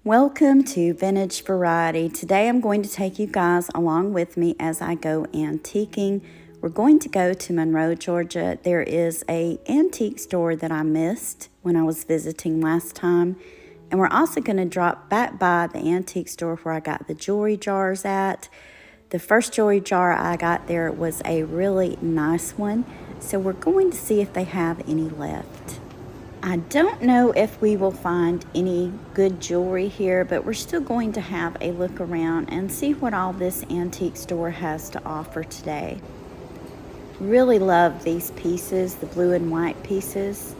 Welcome to Vintage Variety. Today I'm going to take you guys along with me as I go antiquing. We're going to go to Monroe, Georgia. There is an antique store that I missed when I was visiting last time. And we're also going to drop back by the antique store where I got the jewelry jars at. The first jewelry jar I got there was a really nice one. So we're going to see if they have any left. I don't know if we will find any good jewelry here, but we're still going to have a look around and see what all this antique store has to offer today. Really love these pieces, the blue and white pieces.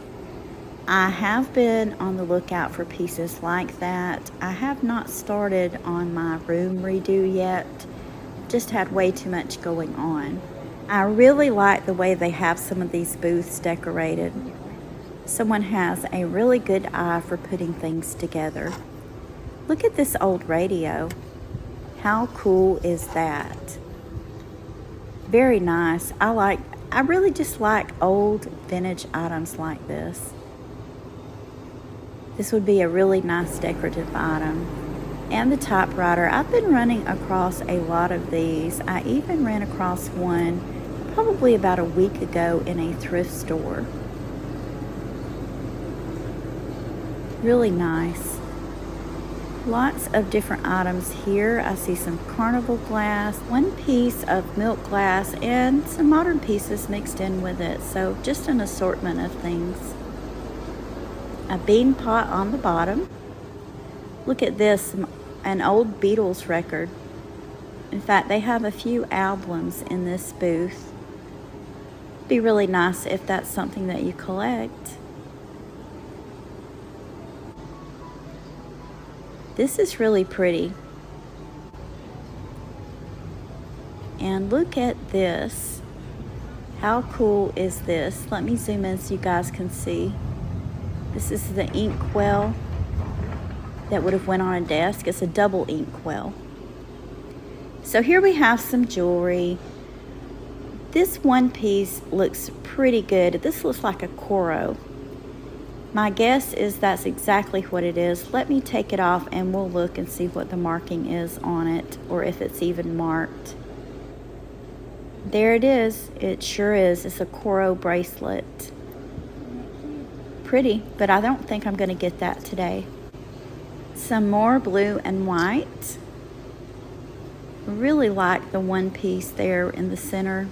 I have been on the lookout for pieces like that. I have not started on my room redo yet. Just had way too much going on. I really like the way they have some of these booths decorated. Someone has a really good eye for putting things together. Look at this old radio. How cool is that? Very nice. I really just like old vintage items like this. This would be a really nice decorative item. And the typewriter. I've been running across a lot of these. I even ran across one probably about a week ago in a thrift store. Really nice. Lots of different items here. I see some carnival glass, one piece of milk glass, and some modern pieces mixed in with it. So just an assortment of things. A bean pot on the bottom. Look at this, an old Beatles record. In fact, they have a few albums in this booth. It'd be really nice if that's something that you collect. This is really pretty. And look at this. How cool is this? Let me zoom in so you guys can see. This is the inkwell that would have went on a desk. It's a double inkwell. So here we have some jewelry. This one piece looks pretty good. This looks like a Coro. My guess is that's exactly what it is. Let me take it off and we'll look and see what the marking is on it, or if it's even marked. There it is. It sure is. It's a Coro bracelet. Pretty, but I don't think I'm going to get that today. Some more blue and white. I really like the one piece there in the center.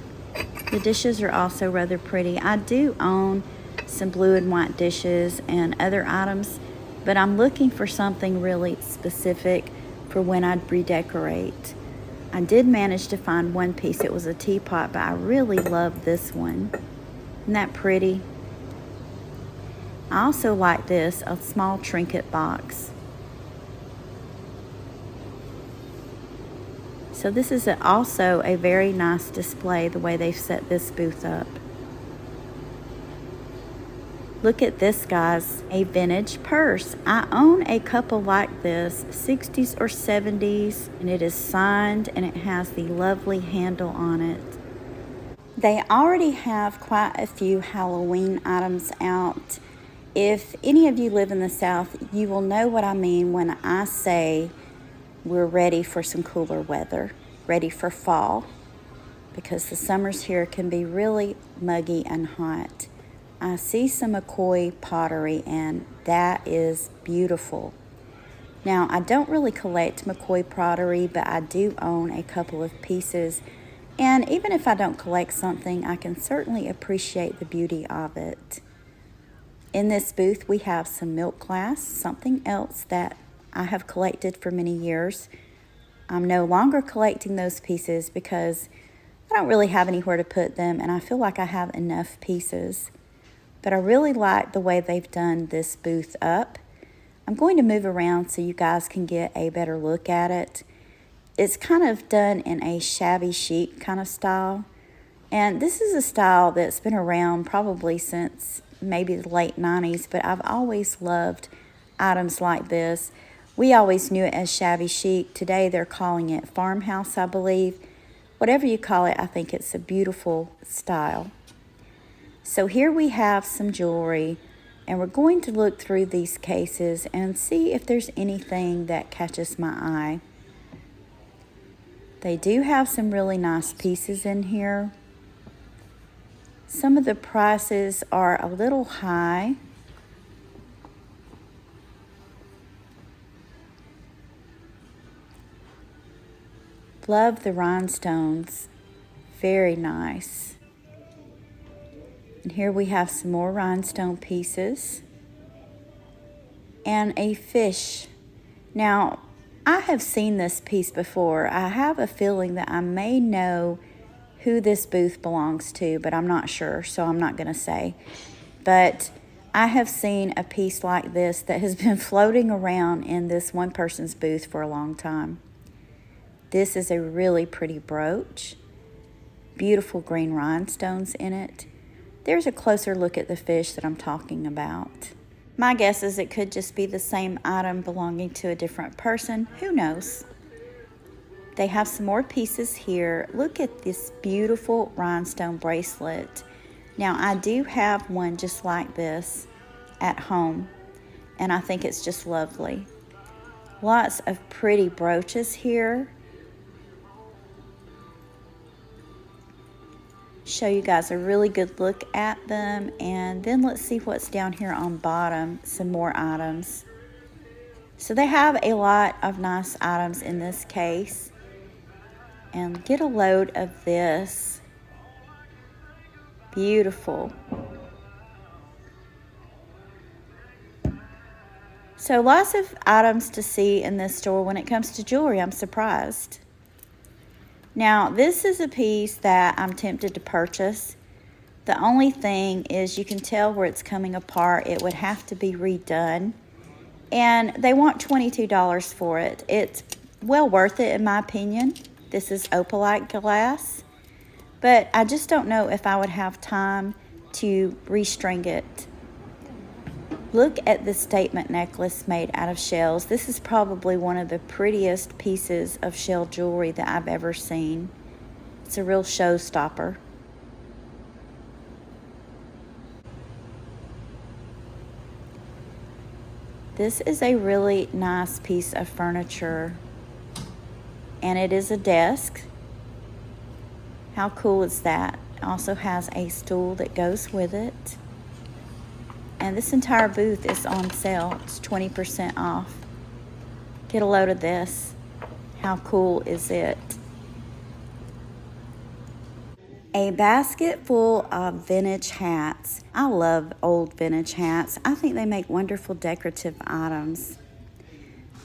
The dishes are also rather pretty. I do own some blue and white dishes and other items, but I'm looking for something really specific for when I'd redecorate. I did manage to find one piece. It was a teapot, but I really love this one. Isn't that pretty? I also like this, a small trinket box. So this is also a very nice display, the way they've set this booth up. Look at this, guys, a vintage purse. I own a couple like this, 60s or 70s, and it is signed and it has the lovely handle on it. They already have quite a few Halloween items out. If any of you live in the South, you will know what I mean when I say we're ready for some cooler weather, ready for fall, because the summers here can be really muggy and hot. I see some McCoy pottery, and that is beautiful. Now, I don't really collect McCoy pottery, but I do own a couple of pieces. And even if I don't collect something, I can certainly appreciate the beauty of it. In this booth, we have some milk glass, something else that I have collected for many years. I'm no longer collecting those pieces because I don't really have anywhere to put them, and I feel like I have enough pieces. But I really like the way they've done this booth up. I'm going to move around so you guys can get a better look at it. It's kind of done in a shabby chic kind of style. And this is a style that's been around probably since maybe the late 90s, but I've always loved items like this. We always knew it as shabby chic. Today they're calling it farmhouse, I believe. Whatever you call it, I think it's a beautiful style. So here we have some jewelry. And we're going to look through these cases and see if there's anything that catches my eye. They do have some really nice pieces in here. Some of the prices are a little high. Love the rhinestones. Very nice. And here we have some more rhinestone pieces. And a fish. Now, I have seen this piece before. I have a feeling that I may know who this booth belongs to, but I'm not sure, so I'm not going to say. But I have seen a piece like this that has been floating around in this one person's booth for a long time. This is a really pretty brooch. Beautiful green rhinestones in it. There's a closer look at the fish that I'm talking about. My guess is it could just be the same item belonging to a different person. Who knows? They have some more pieces here. Look at this beautiful rhinestone bracelet. Now, I do have one just like this at home, and I think it's just lovely. Lots of pretty brooches here. Show you guys a really good look at them, and then let's see what's down here on bottom. Some more items. So they have a lot of nice items in this case. And get a load of this. Beautiful. So lots of items to see in this store when it comes to jewelry. I'm surprised. Now, this is a piece that I'm tempted to purchase. The only thing is you can tell where it's coming apart. It would have to be redone. And they want $22 for it. It's well worth it in my opinion. This is opalite glass. But I just don't know if I would have time to restring it. Look at this statement necklace made out of shells. This is probably one of the prettiest pieces of shell jewelry that I've ever seen. It's a real showstopper. This is a really nice piece of furniture, and it is a desk. How cool is that? It also has a stool that goes with it. And this entire booth is on sale. It's 20% off. Get a load of this. How cool is it? A basket full of vintage hats. I love old vintage hats. I think they make wonderful decorative items.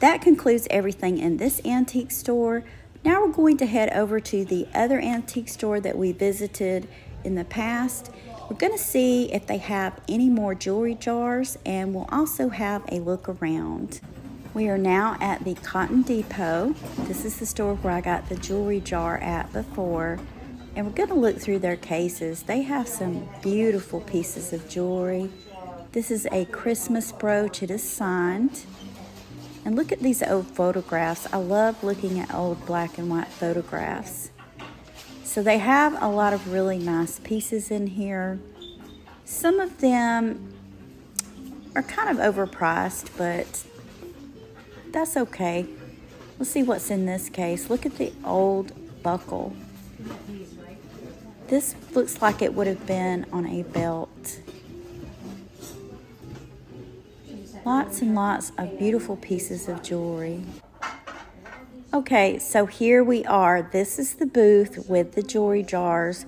That concludes everything in this antique store. Now we're going to head over to the other antique store that we visited in the past. We're going to see if they have any more jewelry jars, and we'll also have a look around. We are now at the Cotton Depot. This is the store where I got the jewelry jar at before. And we're going to look through their cases. They have some beautiful pieces of jewelry. This is a Christmas brooch. It is signed. And look at these old photographs. I love looking at old black and white photographs. So they have a lot of really nice pieces in here. Some of them are kind of overpriced, but that's okay. We'll see what's in this case. Look at the old buckle. This looks like it would have been on a belt. Lots and lots of beautiful pieces of jewelry. Okay, so here we are. This is the booth with the jewelry jars.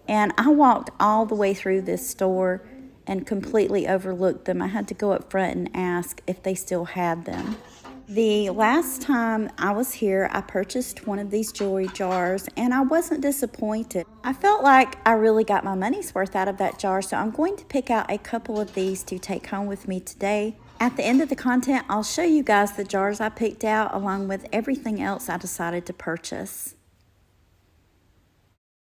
And I walked all the way through this store and completely overlooked them. I had to go up front and ask if they still had them. The last time I was here, I purchased one of these jewelry jars, and I wasn't disappointed. I felt like I really got my money's worth out of that jar, so I'm going to pick out a couple of these to take home with me today. At the end of the content, I'll show you guys the jars I picked out along with everything else I decided to purchase.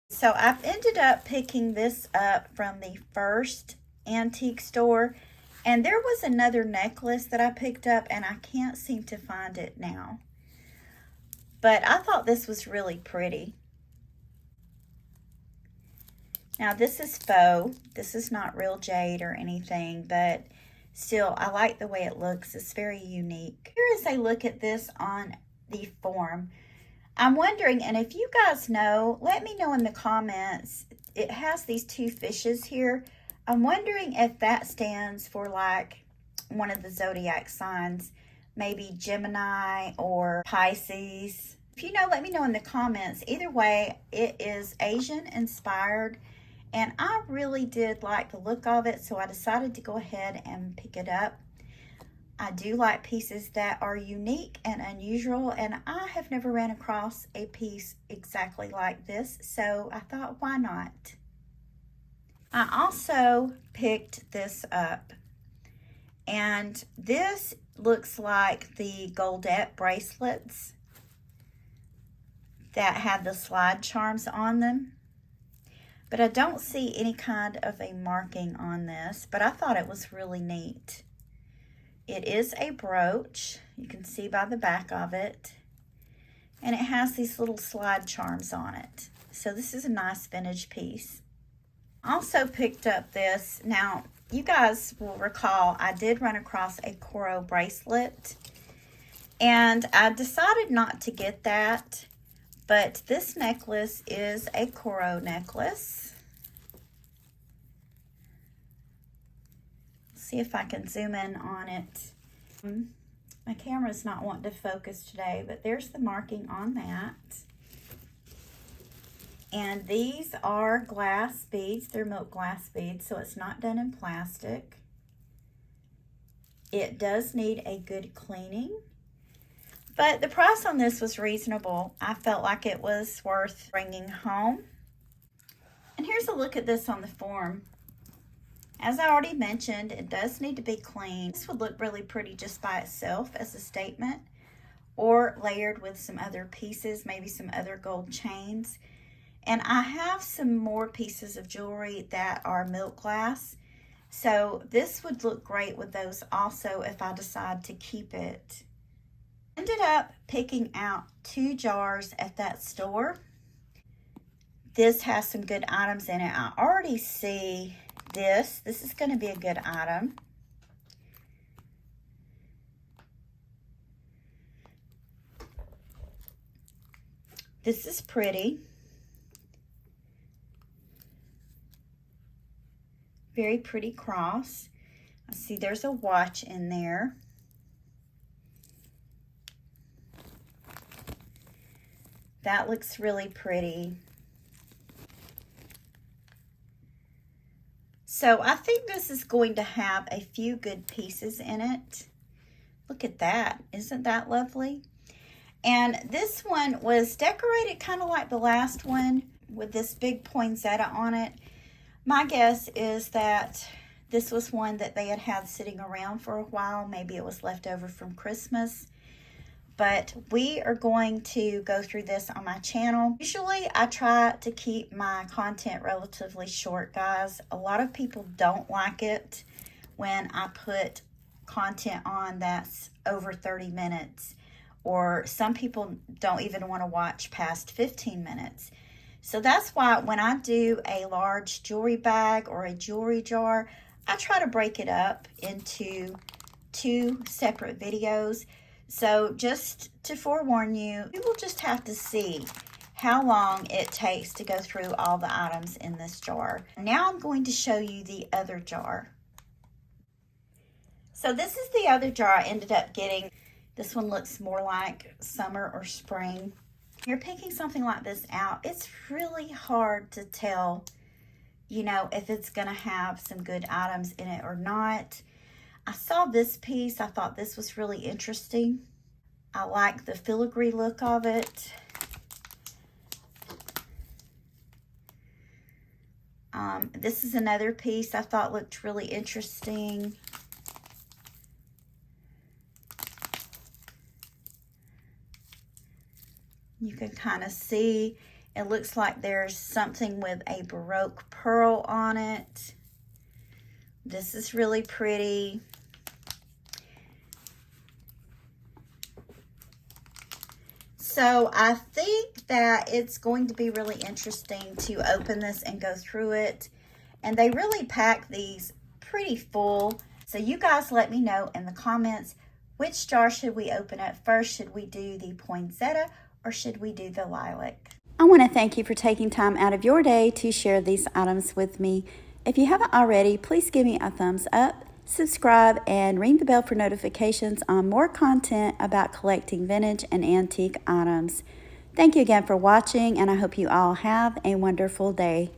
So I've ended up picking this up from the first antique store. And there was another necklace that I picked up, and I can't seem to find it now. But I thought this was really pretty. Now, this is faux. This is not real jade or anything, but Still, I like the way it looks. It's very unique. Here is a look at this on the form. I'm wondering, and if you guys know, let me know in the comments. It has these two fishes here. I'm wondering if that stands for like one of the zodiac signs, maybe Gemini or Pisces. If you know, let me know in the comments. Either way, it is Asian inspired, and I really did like the look of it, so I decided to go ahead and pick it up. I do like pieces that are unique and unusual, and I have never ran across a piece exactly like this, so I thought, why not? I also picked this up, and this looks like the Goldette bracelets that have the slide charms on them, but I don't see any kind of a marking on this, but I thought it was really neat. It is a brooch, you can see by the back of it, and it has these little slide charms on it. So this is a nice vintage piece. Also picked up this. Now, you guys will recall I did run across a coral bracelet, and I decided not to get that, but this necklace is a coral necklace. See if I can zoom in on it. My camera's not wanting to focus today, but there's the marking on that. And these are glass beads. They're milk glass beads, so it's not done in plastic. It does need a good cleaning, but the price on this was reasonable. I felt like it was worth bringing home. And here's a look at this on the form. As I already mentioned, it does need to be cleaned. This would look really pretty just by itself as a statement, or layered with some other pieces, maybe some other gold chains. And I have some more pieces of jewelry that are milk glass, so this would look great with those also if I decide to keep it. Ended up picking out 2 jars at that store. This has some good items in it. I already see this. This is going to be a good item. This is pretty. Very pretty cross. I see there's a watch in there. That looks really pretty. So I think this is going to have a few good pieces in it. Look at that. Isn't that lovely? And this one was decorated kind of like the last one with this big poinsettia on it. My guess is that this was one that they had had sitting around for a while. Maybe it was left over from Christmas. But we are going to go through this on my channel. Usually I try to keep my content relatively short, guys. A lot of people don't like it when I put content on that's over 30 minutes, or some people don't even want to watch past 15 minutes. So that's why when I do a large jewelry bag or a jewelry jar, I try to break it up into 2 separate videos. So just to forewarn you, you will just have to see how long it takes to go through all the items in this jar. Now I'm going to show you the other jar. So this is the other jar I ended up getting. This one looks more like summer or spring. You're picking something like this out, it's really hard to tell, you know, if it's gonna have some good items in it or not. I saw this piece. I thought this was really interesting. I like the filigree look of it. This is another piece I thought looked really interesting. You can kind of see it looks like there's something with a Baroque pearl on it. This is really pretty. So I think that it's going to be really interesting to open this and go through it. And they really pack these pretty full. So you guys let me know in the comments, which jar should we open up first? Should we do the poinsettia or should we do the lilac? I want to thank you for taking time out of your day to share these items with me. If you haven't already, please give me a thumbs up, subscribe, and ring the bell for notifications on more content about collecting vintage and antique items. Thank you again for watching, and I hope you all have a wonderful day.